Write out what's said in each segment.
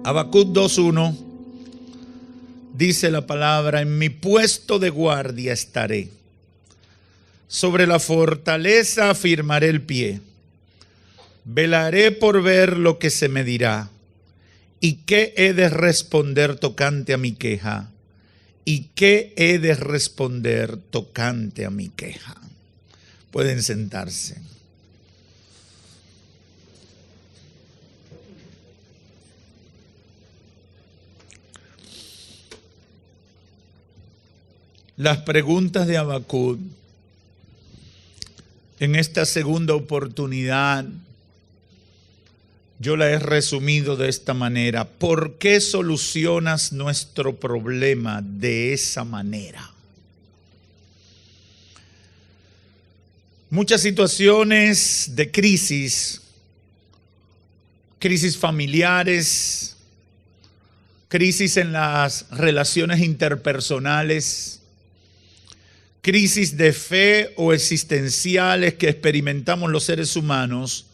Habacuc 2:1 dice la palabra: en mi puesto de guardia estaré, sobre la fortaleza afirmaré el pie, velaré por ver lo que se me dirá, y qué he de responder tocante a mi queja, y qué he de responder tocante a mi queja. Pueden sentarse. Las preguntas de Habacuc en esta segunda oportunidad yo la he resumido de esta manera: ¿por qué solucionas nuestro problema de esa manera? Muchas situaciones de crisis familiares, crisis en las relaciones interpersonales, crisis de fe o existenciales que experimentamos los seres humanos,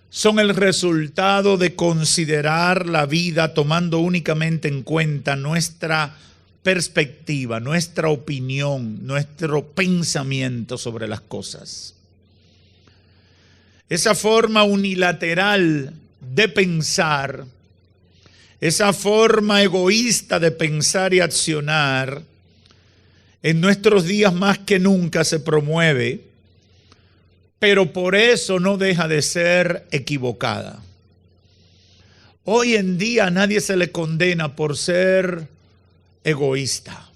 son el resultado de considerar la vida tomando únicamente en cuenta nuestra perspectiva, nuestra opinión, nuestro pensamiento sobre las cosas. Esa forma unilateral de pensar, esa forma egoísta de pensar y accionar, en nuestros días más que nunca se promueve, pero por eso no deja de ser equivocada. Hoy en día a nadie se le condena por ser egoísta.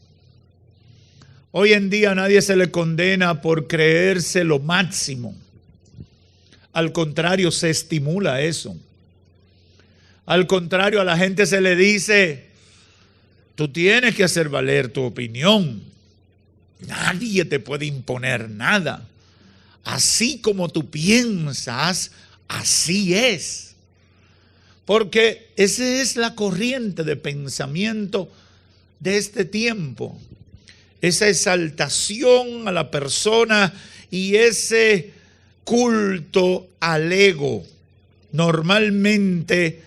Hoy en día a nadie se le condena por creerse lo máximo. Al contrario, se estimula eso. Al contrario, a la gente se le dice: tú tienes que hacer valer tu opinión. Nadie te puede imponer nada. Así como tú piensas, así es. Porque esa es la corriente de pensamiento de este tiempo. Esa exaltación a la persona y ese culto al ego. Normalmente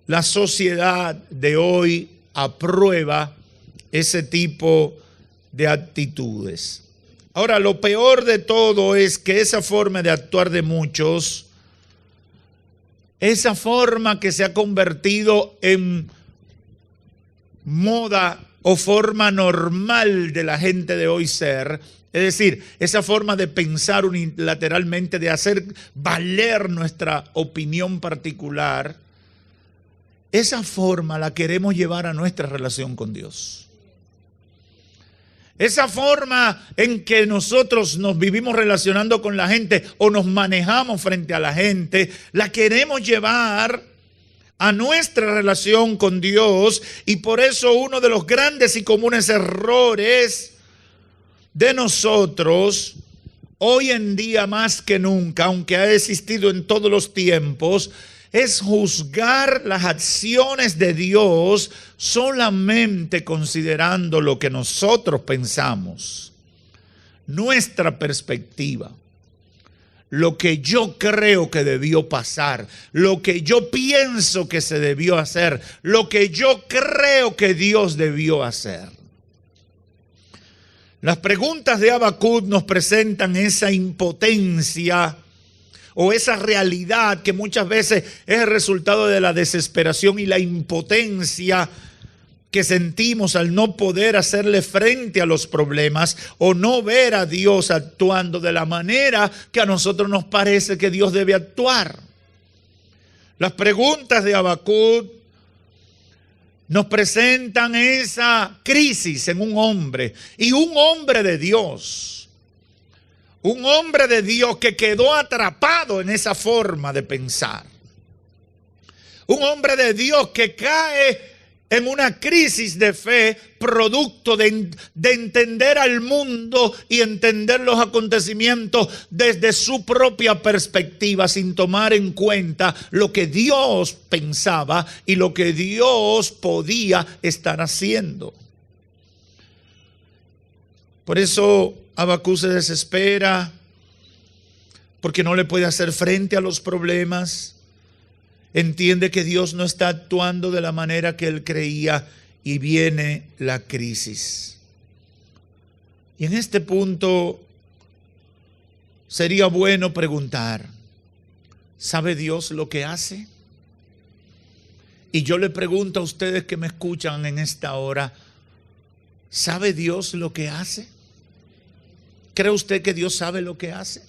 la sociedad de hoy aprueba ese tipo de actitudes. Ahora, lo peor de todo es que esa forma de actuar de muchos, esa forma que se ha convertido en moda o forma normal de la gente de hoy ser, es decir, esa forma de pensar unilateralmente, de hacer valer nuestra opinión particular, esa forma la queremos llevar a nuestra relación con Dios. Esa forma en que nosotros nos vivimos relacionando con la gente o nos manejamos frente a la gente, la queremos llevar a nuestra relación con Dios, y por eso uno de los grandes y comunes errores de nosotros, hoy en día más que nunca, aunque ha existido en todos los tiempos, es juzgar las acciones de Dios solamente considerando lo que nosotros pensamos, nuestra perspectiva, lo que yo creo que debió pasar, lo que yo pienso que se debió hacer, lo que yo creo que Dios debió hacer. Las preguntas de Habacuc nos presentan esa impotencia o esa realidad que muchas veces es el resultado de la desesperación y la impotencia que sentimos al no poder hacerle frente a los problemas o no ver a Dios actuando de la manera que a nosotros nos parece que Dios debe actuar. Las preguntas de Habacuc nos presentan esa crisis en un hombre, y un hombre de Dios. Un hombre de Dios que quedó atrapado en esa forma de pensar. Un hombre de Dios que cae en una crisis de fe producto de entender al mundo y entender los acontecimientos desde su propia perspectiva, sin tomar en cuenta lo que Dios pensaba y lo que Dios podía estar haciendo. Por eso Habacuc se desespera, porque no le puede hacer frente a los problemas. entiende que Dios no está actuando de la manera que él creía y viene la crisis. Y en este punto sería bueno preguntar, ¿sabe Dios lo que hace? Y yo le pregunto a ustedes que me escuchan en esta hora, ¿sabe Dios lo que hace? ¿Cree usted que Dios sabe lo que hace?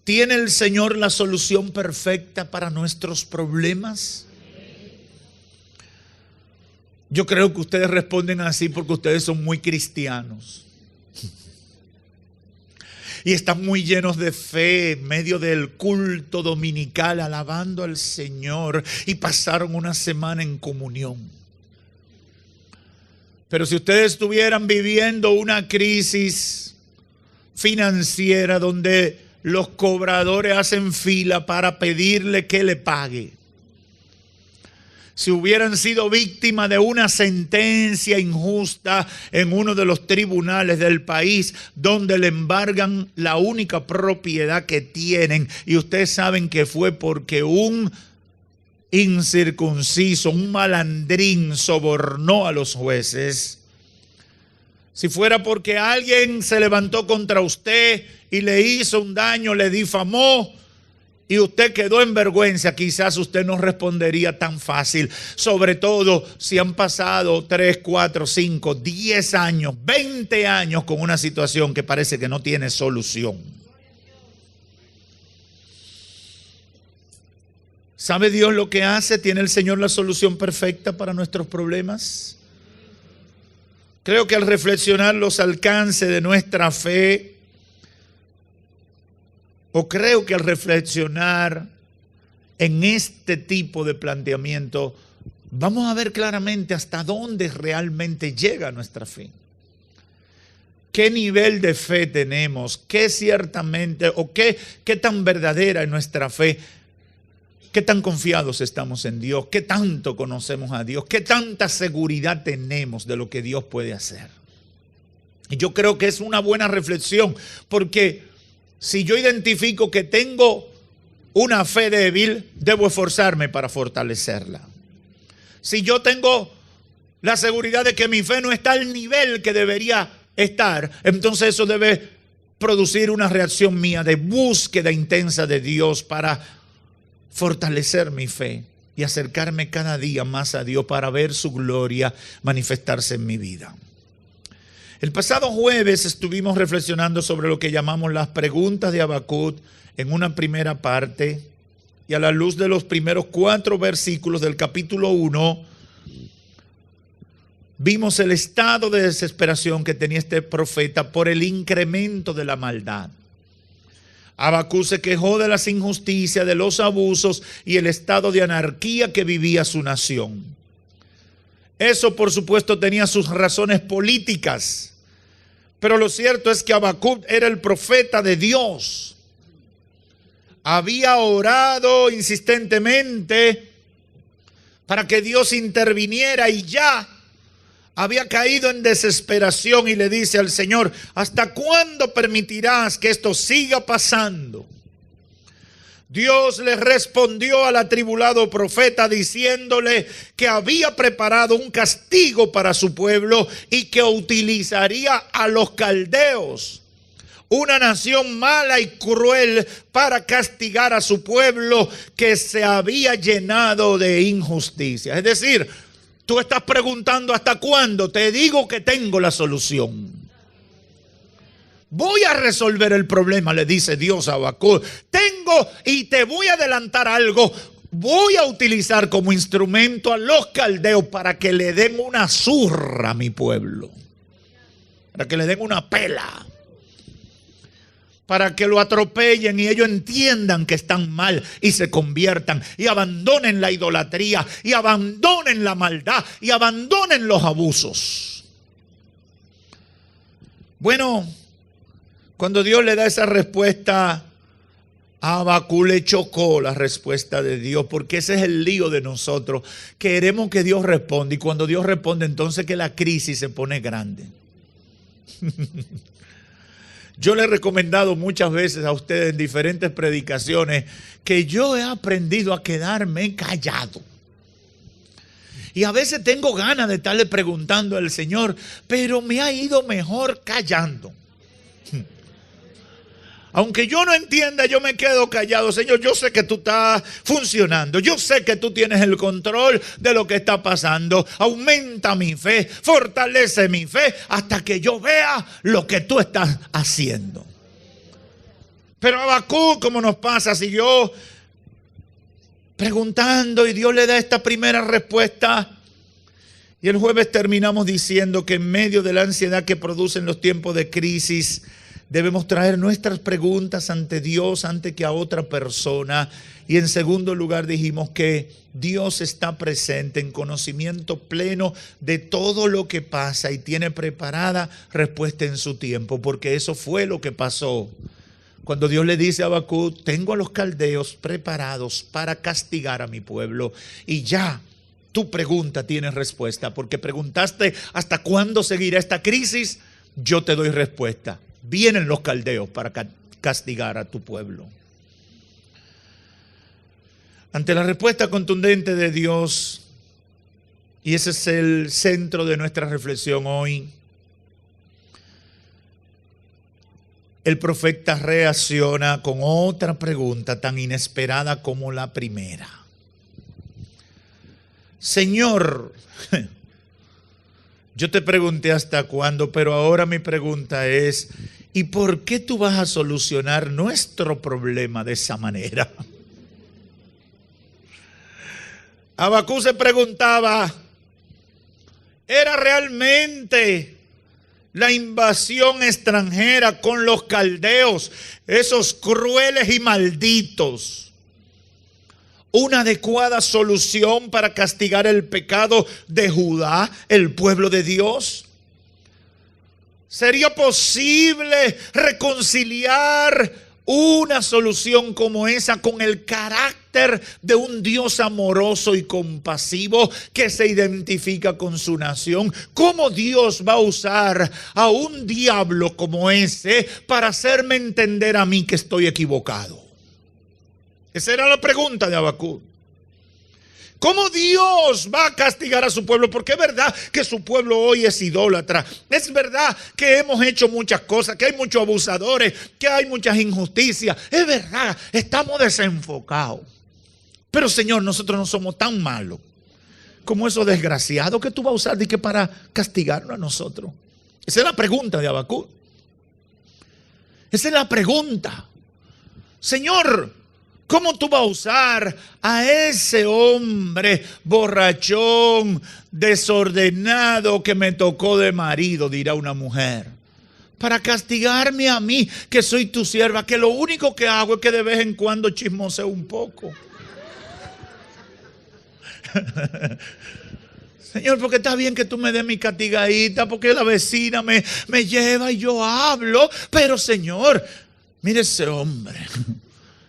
¿Tiene el Señor la solución perfecta para nuestros problemas? Yo creo que ustedes responden así porque ustedes son muy cristianos. Y están muy llenos de fe en medio del culto dominical, alabando al Señor, y pasaron una semana en comunión. Pero si ustedes estuvieran viviendo una crisis financiera donde los cobradores hacen fila para pedirle que le pague, si hubieran sido víctimas de una sentencia injusta en uno de los tribunales del país donde le embargan la única propiedad que tienen, y ustedes saben que fue porque un incircunciso, un malandrín sobornó a los jueces, si fuera porque alguien se levantó contra usted y le hizo un daño, le difamó, y usted quedó en vergüenza, quizás usted no respondería tan fácil, sobre todo si han pasado 3, 4, 5, 10 años, 20 años con una situación que parece que no tiene solución. ¿Sabe Dios lo que hace? ¿Tiene el Señor la solución perfecta para nuestros problemas? Creo que al reflexionar los alcances de nuestra fe, o creo que al reflexionar en este tipo de planteamiento, vamos a ver claramente hasta dónde realmente llega nuestra fe. ¿Qué nivel de fe tenemos? ¿Qué ciertamente o qué tan verdadera es nuestra fe? ¿Qué tan confiados estamos en Dios? ¿Qué tanto conocemos a Dios? ¿Qué tanta seguridad tenemos de lo que Dios puede hacer? Y yo creo que es una buena reflexión, porque si yo identifico que tengo una fe débil, debo esforzarme para fortalecerla. Si yo tengo la seguridad de que mi fe no está al nivel que debería estar, entonces eso debe producir una reacción mía de búsqueda intensa de Dios para fortalecer mi fe y acercarme cada día más a Dios para ver su gloria manifestarse en mi vida. El pasado jueves estuvimos reflexionando sobre lo que llamamos las preguntas de Habacuc en una primera parte, y a la luz de los primeros 4 versículos del capítulo 1, vimos el estado de desesperación que tenía este profeta por el incremento de la maldad. Habacuc se quejó de las injusticias, de los abusos y el estado de anarquía que vivía su nación. Eso, por supuesto, tenía sus razones políticas, pero lo cierto es que Habacuc era el profeta de Dios. Había orado insistentemente para que Dios interviniera y ya había caído en desesperación, y le dice al Señor: ¿hasta cuándo permitirás que esto siga pasando? Dios le respondió al atribulado profeta diciéndole que había preparado un castigo para su pueblo y que utilizaría a los caldeos, una nación mala y cruel, para castigar a su pueblo que se había llenado de injusticia. Es decir, tú estás preguntando ¿hasta cuándo? Te digo que tengo la solución. Voy a resolver el problema, le dice Dios a Habacuc. Tengo y te voy a adelantar algo. Voy a utilizar como instrumento a los caldeos para que le den una zurra a mi pueblo. Para que le den una pela. Para que lo atropellen y ellos entiendan que están mal y se conviertan y abandonen la idolatría y abandonen la maldad y abandonen los abusos. Bueno, cuando Dios le da esa respuesta, a Habacuc le chocó la respuesta de Dios, porque ese es el lío de nosotros. Queremos que Dios responda, y cuando Dios responde, entonces que la crisis se pone grande. Yo le he recomendado muchas veces a ustedes en diferentes predicaciones que yo he aprendido a quedarme callado. Y a veces tengo ganas de estarle preguntando al Señor, pero me ha ido mejor callando. Aunque yo no entienda, yo me quedo callado. Señor, yo sé que tú estás funcionando. Yo sé que tú tienes el control de lo que está pasando. Aumenta mi fe, fortalece mi fe hasta que yo vea lo que tú estás haciendo. Pero Habacuc, como nos pasa, siguió preguntando y Dios le da esta primera respuesta. Y el jueves terminamos diciendo que en medio de la ansiedad que producen los tiempos de crisis, debemos traer nuestras preguntas ante Dios antes que a otra persona. Y en segundo lugar dijimos que Dios está presente en conocimiento pleno de todo lo que pasa y tiene preparada respuesta en su tiempo, porque eso fue lo que pasó. Cuando Dios le dice a Habacuc, tengo a los caldeos preparados para castigar a mi pueblo, y ya tu pregunta tiene respuesta, porque preguntaste hasta cuándo seguirá esta crisis, yo te doy respuesta. Vienen los caldeos para castigar a tu pueblo. Ante la respuesta contundente de Dios, y ese es el centro de nuestra reflexión hoy, el profeta reacciona con otra pregunta tan inesperada como la primera. Señor, yo te pregunté hasta cuándo, pero ahora mi pregunta es, ¿y por qué tú vas a solucionar nuestro problema de esa manera? Habacuc se preguntaba, ¿era realmente la invasión extranjera con los caldeos, esos crueles y malditos, una adecuada solución para castigar el pecado de Judá, el pueblo de Dios? ¿Sería posible reconciliar una solución como esa con el carácter de un Dios amoroso y compasivo que se identifica con su nación? ¿Cómo Dios va a usar a un diablo como ese para hacerme entender a mí que estoy equivocado? Esa era la pregunta de Habacuc. ¿Cómo Dios va a castigar a su pueblo? Porque es verdad que su pueblo hoy es idólatra. Es verdad que hemos hecho muchas cosas, que hay muchos abusadores, que hay muchas injusticias. Es verdad, estamos desenfocados. Pero Señor, nosotros no somos tan malos como esos desgraciados que tú vas a usar de que para castigarnos a nosotros. Esa es la pregunta de Habacuc. Esa es la pregunta. Señor, ¿cómo tú vas a usar a ese hombre borrachón, desordenado que me tocó de marido, dirá una mujer, para castigarme a mí, que soy tu sierva, que lo único que hago es que de vez en cuando chismoseo un poco? Señor, porque está bien que tú me des mi castigadita, porque la vecina me lleva y yo hablo, pero Señor, mire ese hombre.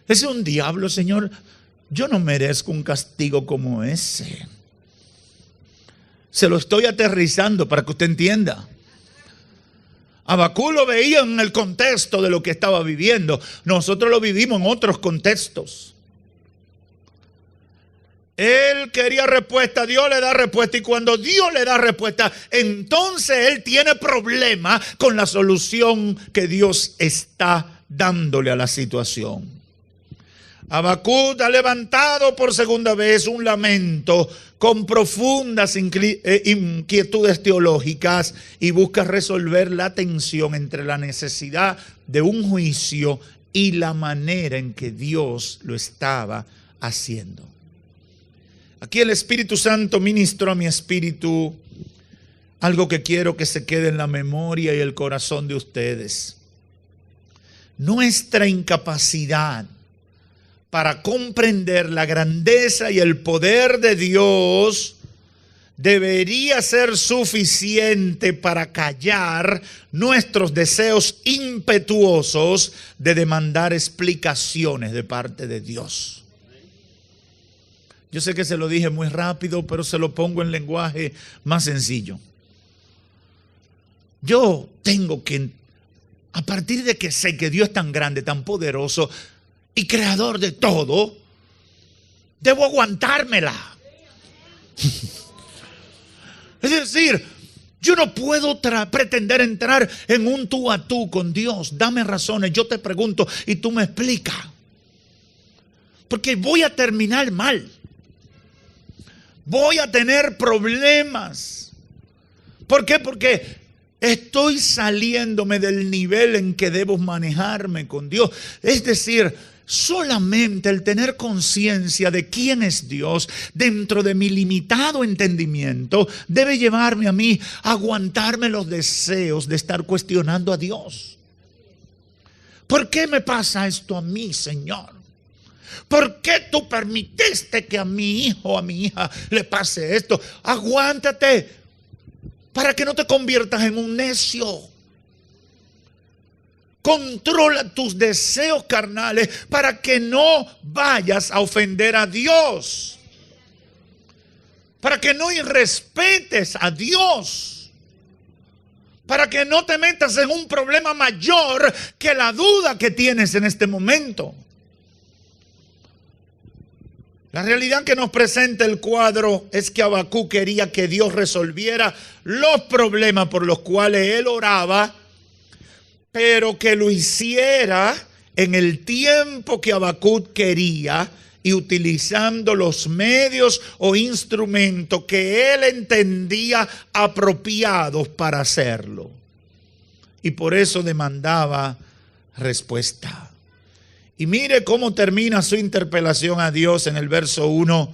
Ese es un diablo, Señor. Yo no merezco un castigo como ese. Se lo estoy aterrizando para que usted entienda. Habacuc lo veía en el contexto de lo que estaba viviendo. Nosotros lo vivimos en otros contextos. Él quería respuesta, Dios le da respuesta, y cuando Dios le da respuesta, entonces él tiene problema con la solución que Dios está dándole a la situación. Habacuc ha levantado por segunda vez un lamento con profundas inquietudes teológicas y busca resolver la tensión entre la necesidad de un juicio y la manera en que Dios lo estaba haciendo. Aquí el Espíritu Santo ministró a mi espíritu algo que quiero que se quede en la memoria y el corazón de ustedes. Nuestra incapacidad para comprender la grandeza y el poder de Dios debería ser suficiente para callar nuestros deseos impetuosos de demandar explicaciones de parte de Dios. Yo sé que se lo dije muy rápido, pero se lo pongo en lenguaje más sencillo. Yo tengo que a partir de que sé que Dios es tan grande, tan poderoso y creador de todo, debo aguantármela. Es decir, yo no puedo pretender entrar en un tú a tú con Dios. Dame razones, yo te pregunto y tú me explicas. Porque voy a terminar mal. Voy a tener problemas. ¿Por qué? Porque estoy saliéndome del nivel en que debo manejarme con Dios. Es decir, solamente el tener conciencia de quién es Dios dentro de mi limitado entendimiento debe llevarme a mí a aguantarme los deseos de estar cuestionando a Dios. ¿Por qué me pasa esto a mí, Señor? ¿Por qué tú permitiste que a mi hijo o a mi hija le pase esto? Aguántate para que no te conviertas en un necio. Controla tus deseos carnales para que no vayas a ofender a Dios. Para que no irrespetes a Dios. Para que no te metas en un problema mayor que la duda que tienes en este momento. La realidad que nos presenta el cuadro es que Habacuc quería que Dios resolviera los problemas por los cuales él oraba, pero que lo hiciera en el tiempo que Habacuc quería y utilizando los medios o instrumentos que él entendía apropiados para hacerlo. Y por eso demandaba respuesta. Y mire cómo termina su interpelación a Dios en el verso 1,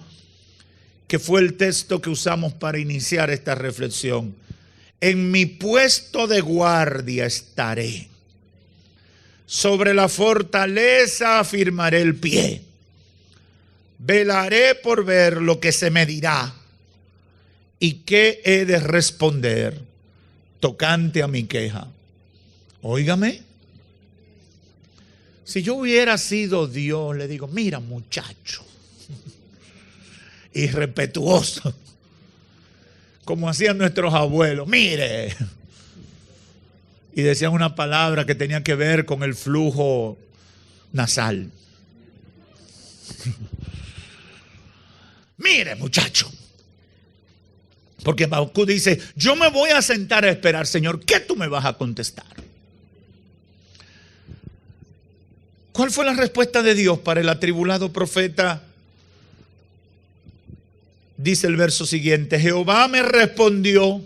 que fue el texto que usamos para iniciar esta reflexión. En mi puesto de guardia estaré. Sobre la fortaleza afirmaré el pie. Velaré por ver lo que se me dirá y qué he de responder tocante a mi queja. Óigame. Si yo hubiera sido Dios, le digo, mira muchacho, irrespetuoso, como hacían nuestros abuelos, mire. Y decían una palabra que tenía que ver con el flujo nasal. Mire muchacho. Porque Habacuc dice, yo me voy a sentar a esperar, Señor, ¿qué tú me vas a contestar? ¿Cuál fue la respuesta de Dios para el atribulado profeta? Dice el verso siguiente, Jehová me respondió,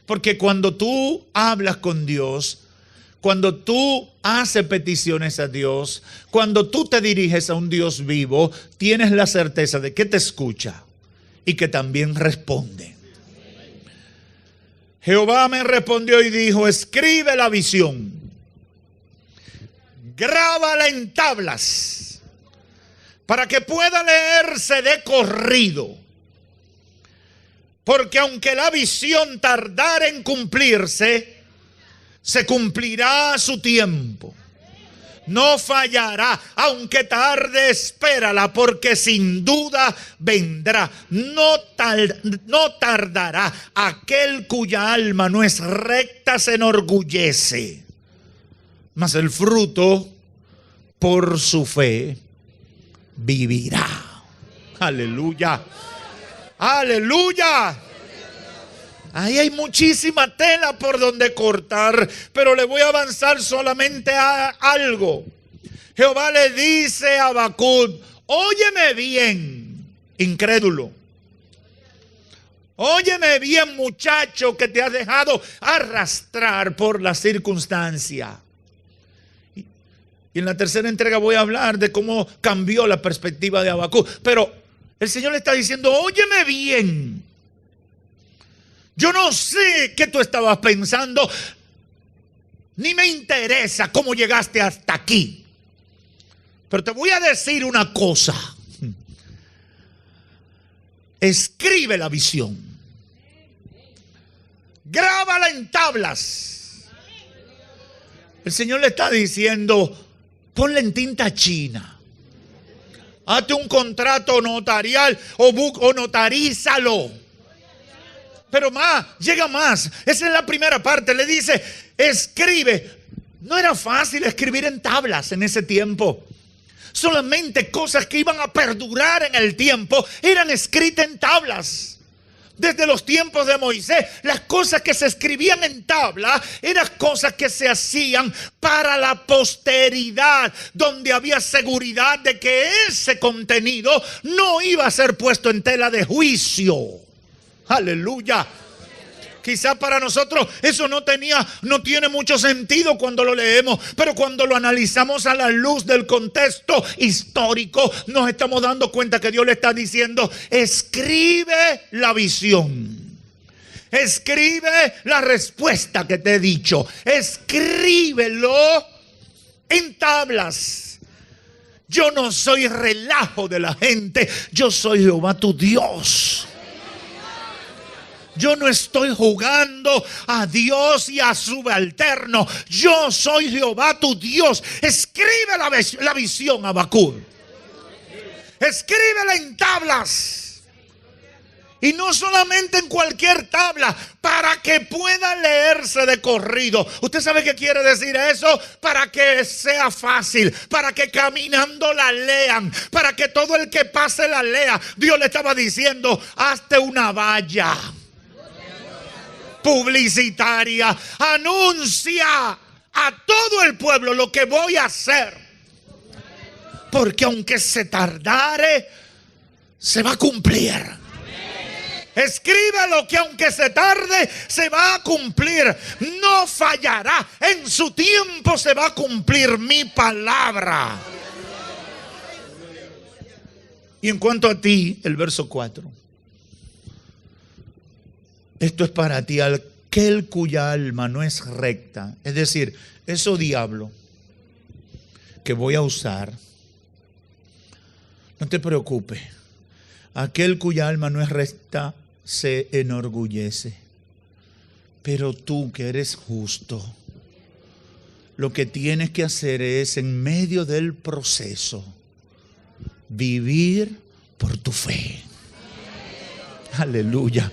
porque cuando tú hablas con Dios, cuando tú haces peticiones a Dios, cuando tú te diriges a un Dios vivo, tienes la certeza de que te escucha y que también responde. Jehová me respondió y dijo, escribe la visión. Grábala en tablas para que pueda leerse de corrido. Porque aunque la visión tardara en cumplirse, se cumplirá a su tiempo. No fallará, aunque tarde, espérala, porque sin duda vendrá. No tardará. Aquel cuya alma no es recta se enorgullece. Mas el fruto por su fe vivirá. Aleluya. Aleluya. Ahí hay muchísima tela por donde cortar, pero le voy a avanzar solamente a algo. Jehová le dice a Habacuc, óyeme bien, incrédulo. Óyeme bien, muchacho, que te has dejado arrastrar por la circunstancia. Y en la tercera entrega voy a hablar de cómo cambió la perspectiva de Habacuc. Pero el Señor le está diciendo, óyeme bien. Yo no sé qué tú estabas pensando, ni me interesa cómo llegaste hasta aquí. Pero te voy a decir una cosa. Escribe la visión. Grábala en tablas. El Señor le está diciendo, ponla en tinta china. Hazte un contrato notarial o notarízalo. Pero más, llega más. Esa es la primera parte. Le dice, escribe. No era fácil escribir en tablas en ese tiempo. Solamente cosas que iban a perdurar en el tiempo eran escritas en tablas. Desde los tiempos de Moisés, las cosas que se escribían en tabla eran cosas que se hacían para la posteridad, donde había seguridad de que ese contenido no iba a ser puesto en tela de juicio. Aleluya. Quizá para nosotros eso no tiene mucho sentido cuando lo leemos, pero cuando lo analizamos a la luz del contexto histórico, nos estamos dando cuenta que Dios le está diciendo, escribe la visión. Escribe la respuesta que te he dicho. Escríbelo en tablas. Yo no soy relajo de la gente, yo soy Jehová tu Dios. Yo no estoy jugando a Dios y a subalterno. Yo soy Jehová tu Dios. Escribe la visión, Habacuc. Escríbela en tablas. Y no solamente en cualquier tabla, para que pueda leerse de corrido. ¿Usted sabe qué quiere decir eso? Para que sea fácil, para que caminando la lean, para que todo el que pase la lea. Dios le estaba diciendo, hazte una valla publicitaria, anuncia a todo el pueblo lo que voy a hacer, porque aunque se tardare, se va a cumplir. Escríbelo que aunque se tarde, se va a cumplir, no fallará, en su tiempo se va a cumplir mi palabra. Y en cuanto a ti, el verso 4. Esto es para ti, aquel cuya alma no es recta. Es decir, eso diablo que voy a usar, no te preocupes. Aquel cuya alma no es recta se enorgullece. Pero tú que eres justo, lo que tienes que hacer es, en medio del proceso, vivir por tu fe. Aleluya.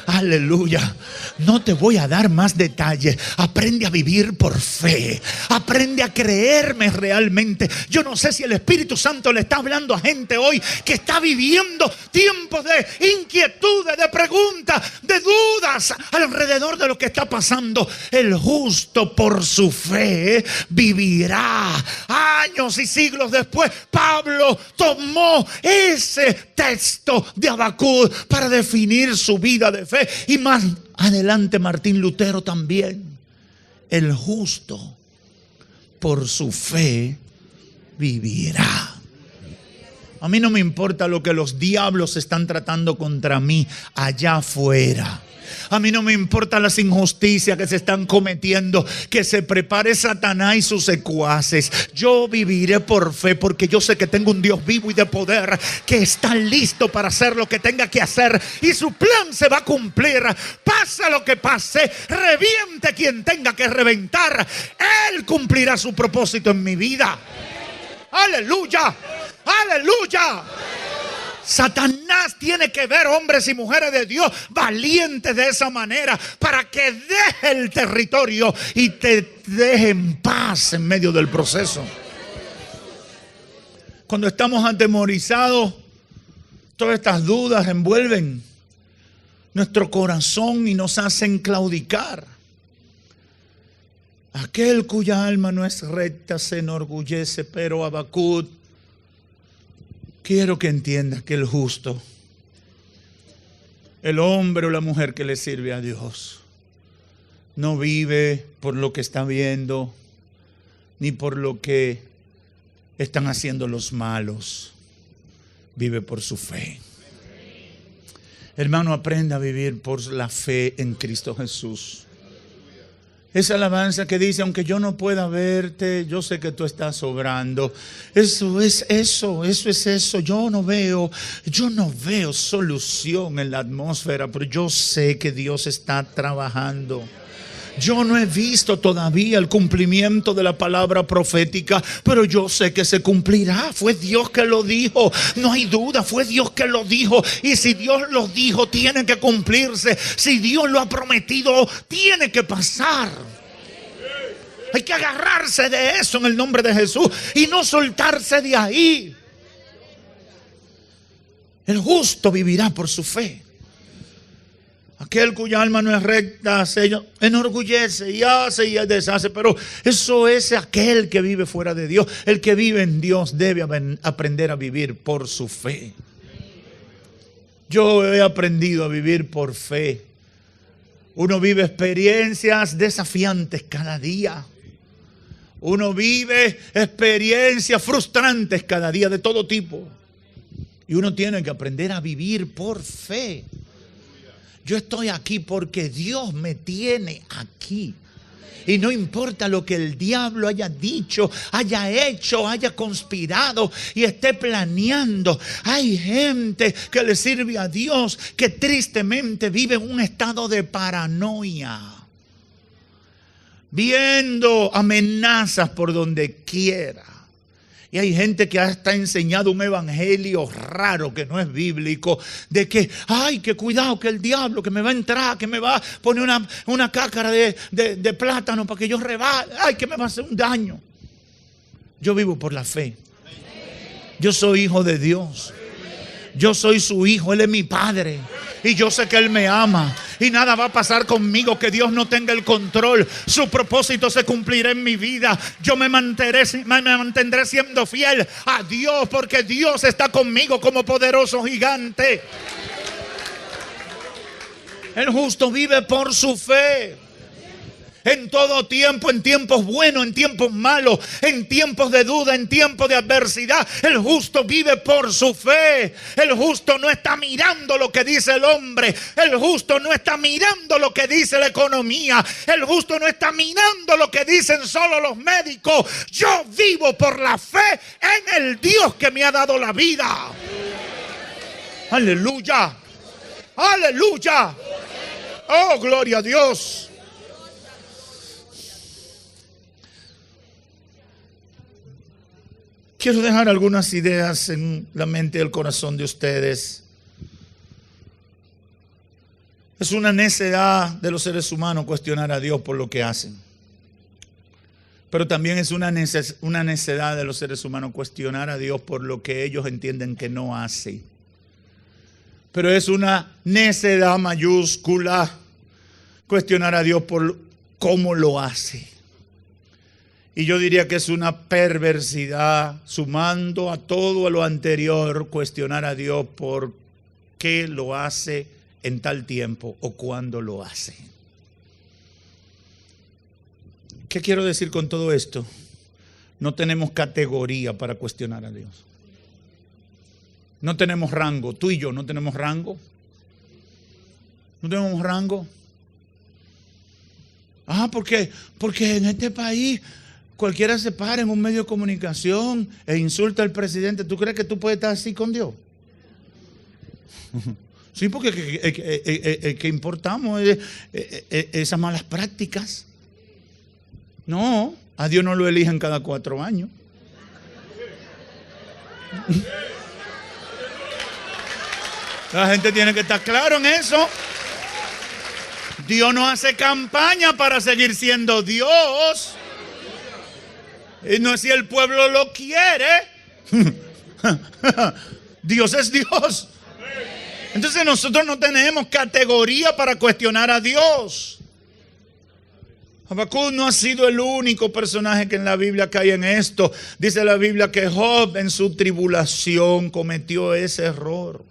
Aleluya. No te voy a dar más detalles. Aprende a vivir por fe. Aprende a creerme realmente. Yo no sé si el Espíritu Santo le está hablando a gente hoy que está viviendo tiempos de inquietudes, de preguntas, de dudas alrededor de lo que está pasando. El justo por su fe vivirá. Años y siglos después, Pablo tomó ese texto de Habacuc para definir su vida de fe. Y más adelante Martín Lutero también. El justo por su fe vivirá. A mí no me importa lo que los diablos están tratando contra mí allá afuera. A mí no me importa las injusticias que se están cometiendo, que se prepare Satanás y sus secuaces. Yo viviré por fe, porque yo sé que tengo un Dios vivo y de poder que está listo para hacer lo que tenga que hacer, y su plan se va a cumplir. Pase lo que pase, reviente quien tenga que reventar, Él cumplirá su propósito en mi vida. Aleluya, aleluya. Satanás tiene que ver hombres y mujeres de Dios valientes de esa manera, para que deje el territorio y te deje en paz en medio del proceso. Cuando estamos atemorizados, todas estas dudas envuelven nuestro corazón y nos hacen claudicar. Aquel cuya alma no es recta se enorgullece, pero Habacuc, quiero que entiendas que el justo, el hombre o la mujer que le sirve a Dios, no vive por lo que está viendo, ni por lo que están haciendo los malos. Vive por su fe. Hermano, aprenda a vivir por la fe en Cristo Jesús. Esa alabanza que dice, aunque yo no pueda verte, yo sé que tú estás obrando. Eso es eso. Yo no veo solución en la atmósfera, pero yo sé que Dios está trabajando. Yo no he visto todavía el cumplimiento de la palabra profética, pero yo sé que se cumplirá. Fue Dios que lo dijo, no hay duda, fue Dios que lo dijo. Y si Dios lo dijo, tiene que cumplirse. Si Dios lo ha prometido, tiene que pasar. Hay que agarrarse de eso en el nombre de Jesús y no soltarse de ahí. El justo vivirá por su fe. Aquel cuya alma no es recta se enorgullece y hace y deshace, pero eso es aquel que vive fuera de Dios. El que vive en Dios debe aprender a vivir por su fe. Yo he aprendido a vivir por fe. Uno vive experiencias desafiantes cada día. Uno vive experiencias frustrantes cada día de todo tipo. Y uno tiene que aprender a vivir por fe. Yo estoy aquí porque Dios me tiene aquí. Y no importa lo que el diablo haya dicho, haya hecho, haya conspirado y esté planeando. Hay gente que le sirve a Dios que tristemente vive en un estado de paranoia, viendo amenazas por donde quiera. Y hay gente que hasta enseñado un evangelio raro que no es bíblico, de que, ay, que cuidado, que el diablo que me va a entrar, que me va a poner una cácara de plátano para que yo rebale, ay, que me va a hacer un daño. Yo vivo por la fe. Yo soy hijo de Dios. Yo soy su hijo, Él es mi padre. Y yo sé que Él me ama. Y nada va a pasar conmigo que Dios no tenga el control. Su propósito se cumplirá en mi vida. Yo me mantendré siendo fiel a Dios, porque Dios está conmigo como poderoso gigante. El justo vive por su fe. En todo tiempo, en tiempos buenos, en tiempos malos, en tiempos de duda, en tiempos de adversidad, el justo vive por su fe. El justo no está mirando lo que dice el hombre. El justo no está mirando lo que dice la economía. El justo no está mirando lo que dicen solo los médicos. Yo vivo por la fe en el Dios que me ha dado la vida. Aleluya. Aleluya. Oh, gloria a Dios. Quiero dejar algunas ideas en la mente y el corazón de ustedes. Es una necedad de los seres humanos cuestionar a Dios por lo que hacen. Pero también es una necedad de los seres humanos cuestionar a Dios por lo que ellos entienden que no hace. Pero es una necedad mayúscula cuestionar a Dios por cómo lo hace. Y yo diría que es una perversidad, sumando a todo lo anterior, cuestionar a Dios por qué lo hace en tal tiempo o cuándo lo hace. ¿Qué quiero decir con todo esto? No tenemos categoría para cuestionar a Dios. No tenemos rango. Tú y yo no tenemos rango. No tenemos rango. Porque en este país cualquiera se para en un medio de comunicación e insulta al presidente. ¿Tú crees que tú puedes estar así con Dios? Sí, porque que importamos esas malas prácticas. No, a Dios no lo eligen cada 4 años. La gente tiene que estar claro en eso. Dios no hace campaña para seguir siendo Dios. Y no es si el pueblo lo quiere. Dios es Dios. Entonces nosotros no tenemos categoría para cuestionar a Dios. Habacuc no ha sido el único personaje que en la Biblia cae en esto. Dice la Biblia que Job en su tribulación cometió ese error.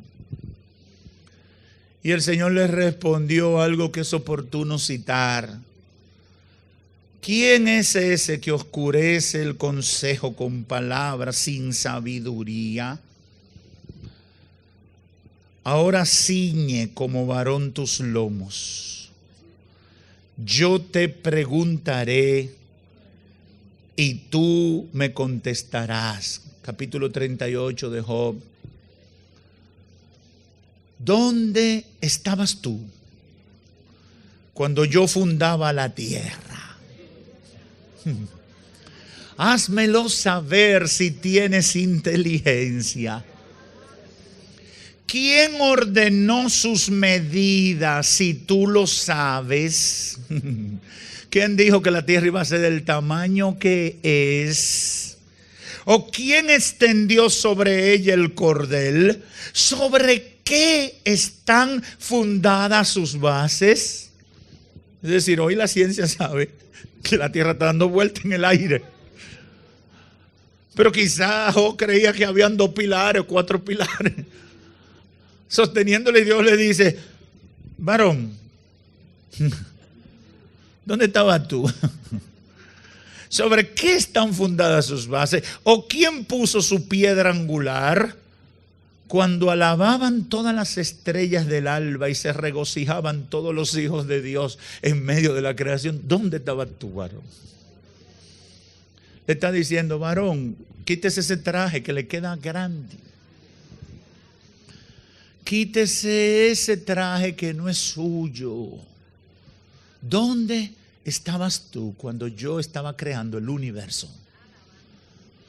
Y el Señor le respondió algo que es oportuno citar. ¿Quién es ese que oscurece el consejo con palabras sin sabiduría? Ahora ciñe como varón tus lomos. Yo te preguntaré y tú me contestarás. Capítulo 38 de Job. ¿Dónde estabas tú cuando yo fundaba la tierra. Házmelo saber si tienes inteligencia. ¿Quién ordenó sus medidas si tú lo sabes? ¿Quién dijo que la tierra iba a ser del tamaño que es? ¿O quién extendió sobre ella el cordel? ¿Sobre qué están fundadas sus bases? Es decir, hoy la ciencia sabe que la tierra está dando vuelta en el aire. Pero quizás creía que habían 2 pilares o 4 pilares. Sosteniéndole, Dios le dice: varón, ¿dónde estabas tú? ¿Sobre qué están fundadas sus bases? ¿O quién puso su piedra angular? Cuando alababan todas las estrellas del alba y se regocijaban todos los hijos de Dios en medio de la creación, ¿dónde estabas tú, varón? Le está diciendo: varón, quítese ese traje que le queda grande. Quítese ese traje que no es suyo. ¿Dónde estabas tú cuando yo estaba creando el universo?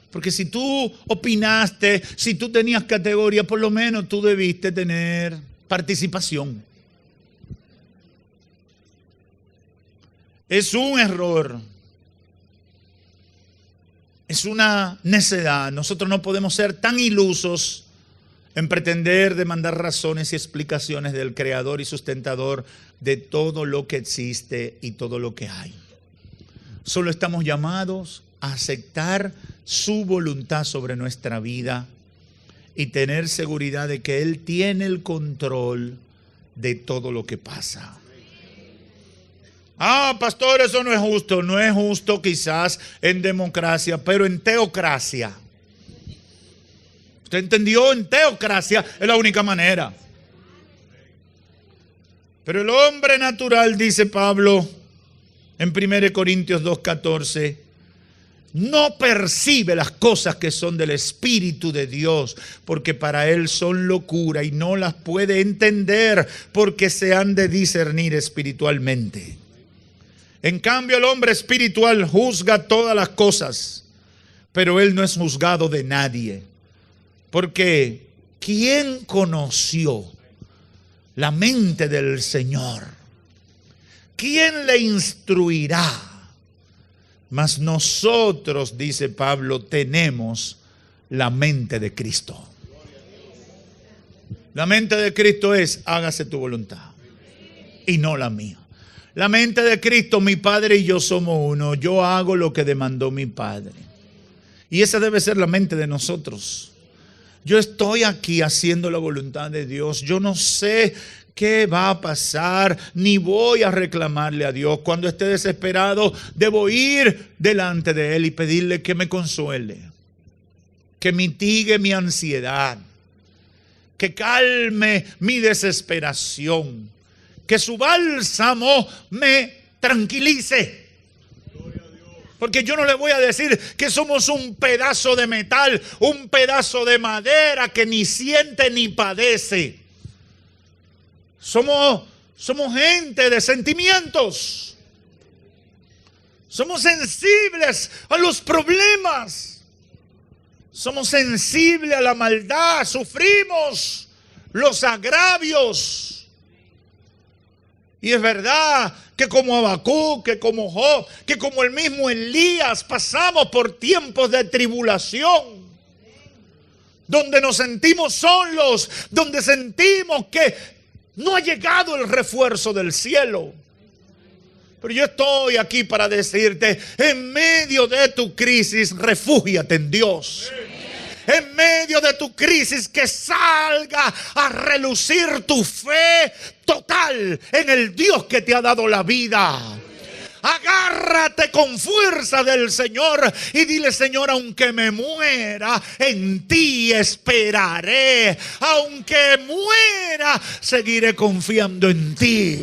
Porque si tú opinaste, si tú tenías categoría, por lo menos tú debiste tener participación. Es un error. Es una necedad. Nosotros no podemos ser tan ilusos en pretender demandar razones y explicaciones del creador y sustentador de todo lo que existe y todo lo que hay. Solo estamos llamados a aceptar su voluntad sobre nuestra vida y tener seguridad de que Él tiene el control de todo lo que pasa. Pastor, eso no es justo. No es justo quizás en democracia, pero en teocracia. ¿Usted entendió? En teocracia es la única manera. Pero el hombre natural, dice Pablo en 1 Corintios 2:14, no percibe las cosas que son del Espíritu de Dios, porque para él son locura y no las puede entender, porque se han de discernir espiritualmente. En cambio, el hombre espiritual juzga todas las cosas, pero él no es juzgado de nadie. Porque ¿quién conoció la mente del Señor? ¿Quién le instruirá? Mas nosotros, dice Pablo, tenemos la mente de Cristo. La mente de Cristo es: hágase tu voluntad y no la mía. La mente de Cristo: mi Padre y yo somos uno. Yo hago lo que demandó mi Padre. Y esa debe ser la mente de nosotros. Yo estoy aquí haciendo la voluntad de Dios. Yo no sé qué va a pasar, ni voy a reclamarle a Dios. Cuando esté desesperado, debo ir delante de Él y pedirle que me consuele, que mitigue mi ansiedad, que calme mi desesperación, que su bálsamo me tranquilice. Porque yo no le voy a decir que somos un pedazo de metal, un pedazo de madera que ni siente ni padece. Somos gente de sentimientos. Somos sensibles a los problemas. Somos sensibles a la maldad. Sufrimos los agravios. Y es verdad que como Habacuc, que como Job, que como el mismo Elías, pasamos por tiempos de tribulación, donde nos sentimos solos, donde sentimos que no ha llegado el refuerzo del cielo. Pero yo estoy aquí para decirte: en medio de tu crisis, refúgiate en Dios. En medio de tu crisis, que salga a relucir tu fe total en el Dios que te ha dado la vida. Agárrate con fuerza del Señor y dile: Señor, aunque me muera, en ti esperaré. Aunque muera, seguiré confiando en ti.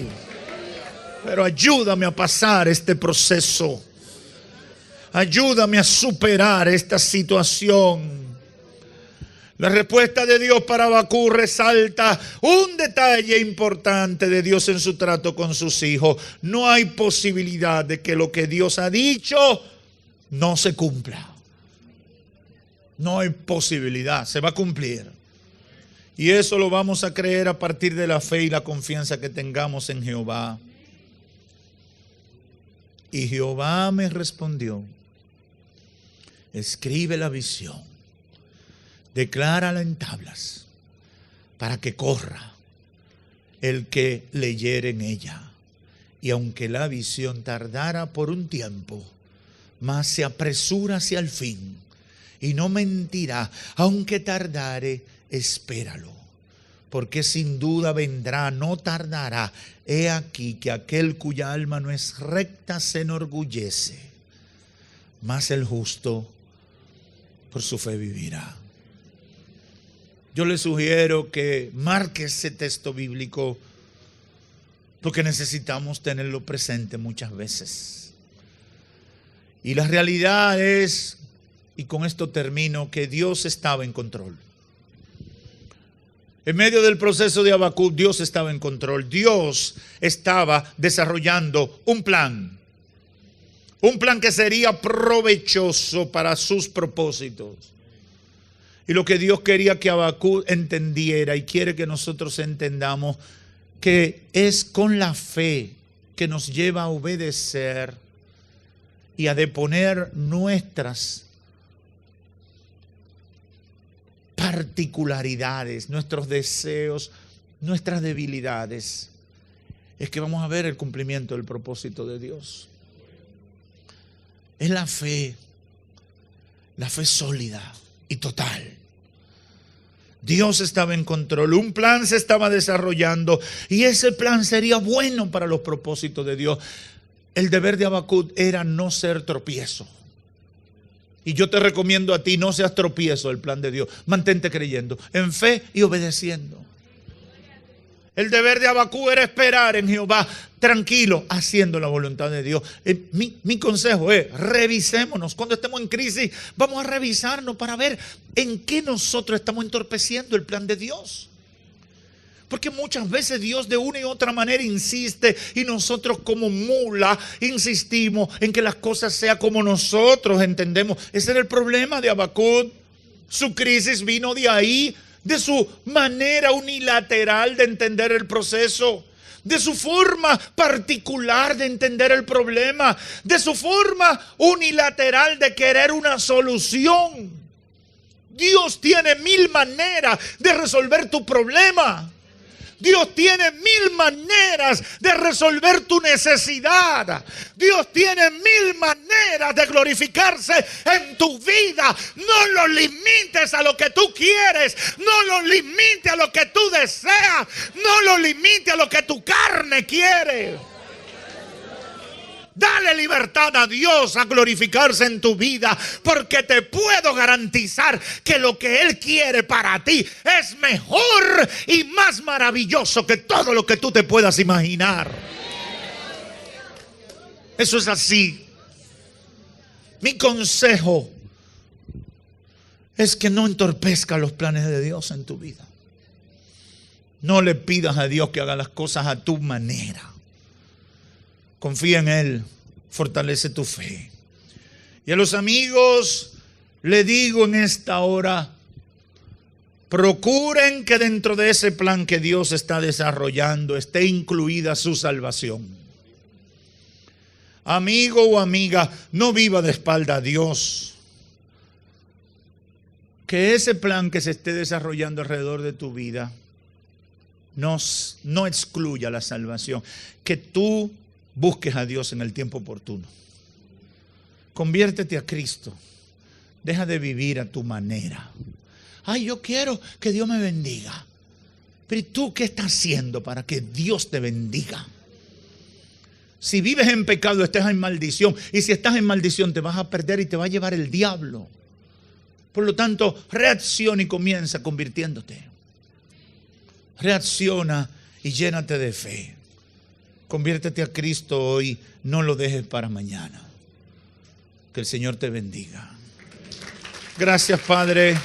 Pero ayúdame a pasar este proceso. Ayúdame a superar esta situación. La respuesta de Dios para Habacuc resalta un detalle importante de Dios en su trato con sus hijos. No hay posibilidad de que lo que Dios ha dicho no se cumpla. No hay posibilidad, se va a cumplir. Y eso lo vamos a creer a partir de la fe y la confianza que tengamos en Jehová. Y Jehová me respondió: escribe la visión, declárala en tablas, para que corra el que leyere en ella. Y aunque la visión tardara por un tiempo, mas se apresura hacia el fin, y no mentirá. Aunque tardare, espéralo, porque sin duda vendrá, no tardará. He aquí que aquel cuya alma no es recta se enorgullece, mas el justo por su fe vivirá. Yo le sugiero que marque ese texto bíblico, porque necesitamos tenerlo presente muchas veces. Y la realidad es, y con esto termino, que Dios estaba en control. En medio del proceso de Habacuc, Dios estaba en control. Dios estaba desarrollando un plan que sería provechoso para sus propósitos. Y lo que Dios quería que Habacuc entendiera, y quiere que nosotros entendamos, que es con la fe que nos lleva a obedecer y a deponer nuestras particularidades, nuestros deseos, nuestras debilidades. Es que vamos a ver el cumplimiento del propósito de Dios. Es la fe sólida y total. Dios estaba en control, un plan se estaba desarrollando y ese plan sería bueno para los propósitos de Dios. El deber de Habacuc era no ser tropiezo. Y yo te recomiendo a ti, no seas tropiezo del plan de Dios. Mantente creyendo, en fe y obedeciendo. El deber de Habacuc era esperar en Jehová, tranquilo, haciendo la voluntad de Dios. Mi consejo es, revisémonos. Cuando estemos en crisis, vamos a revisarnos para ver en qué nosotros estamos entorpeciendo el plan de Dios. Porque muchas veces Dios de una y otra manera insiste y nosotros como mula insistimos en que las cosas sean como nosotros entendemos. Ese era el problema de Habacuc. Su crisis vino de ahí, de su manera unilateral de entender el proceso, de su forma particular de entender el problema, de su forma unilateral de querer una solución. Dios tiene 1000 maneras de resolver tu problema. Dios tiene 1000 maneras de resolver tu necesidad. Dios tiene 1000 maneras de glorificarse en tu vida. No lo limites a lo que tú quieres. No lo limites a lo que tú deseas. No lo limites a lo que tu carne quiere. Dale libertad a Dios a glorificarse en tu vida, porque te puedo garantizar que lo que Él quiere para ti es mejor y más maravilloso que todo lo que tú te puedas imaginar. Eso es así. Mi consejo es que no entorpezca los planes de Dios en tu vida. No le pidas a Dios que haga las cosas a tu manera. Confía en Él, fortalece tu fe. Y a los amigos le digo en esta hora, procuren que dentro de ese plan que Dios está desarrollando esté incluida su salvación. Amigo o amiga, no viva de espalda a Dios. Que ese plan que se esté desarrollando alrededor de tu vida no excluya la salvación. Que tú busques a Dios en el tiempo oportuno. Conviértete a Cristo. Deja de vivir a tu manera. Ay, yo quiero que Dios me bendiga. Pero ¿y tú qué estás haciendo para que Dios te bendiga? Si vives en pecado, estás en maldición. Y si estás en maldición, te vas a perder y te va a llevar el diablo. Por lo tanto, reacciona y comienza convirtiéndote. Reacciona y llénate de fe. Conviértete a Cristo hoy, no lo dejes para mañana. Que el Señor te bendiga. Gracias, Padre.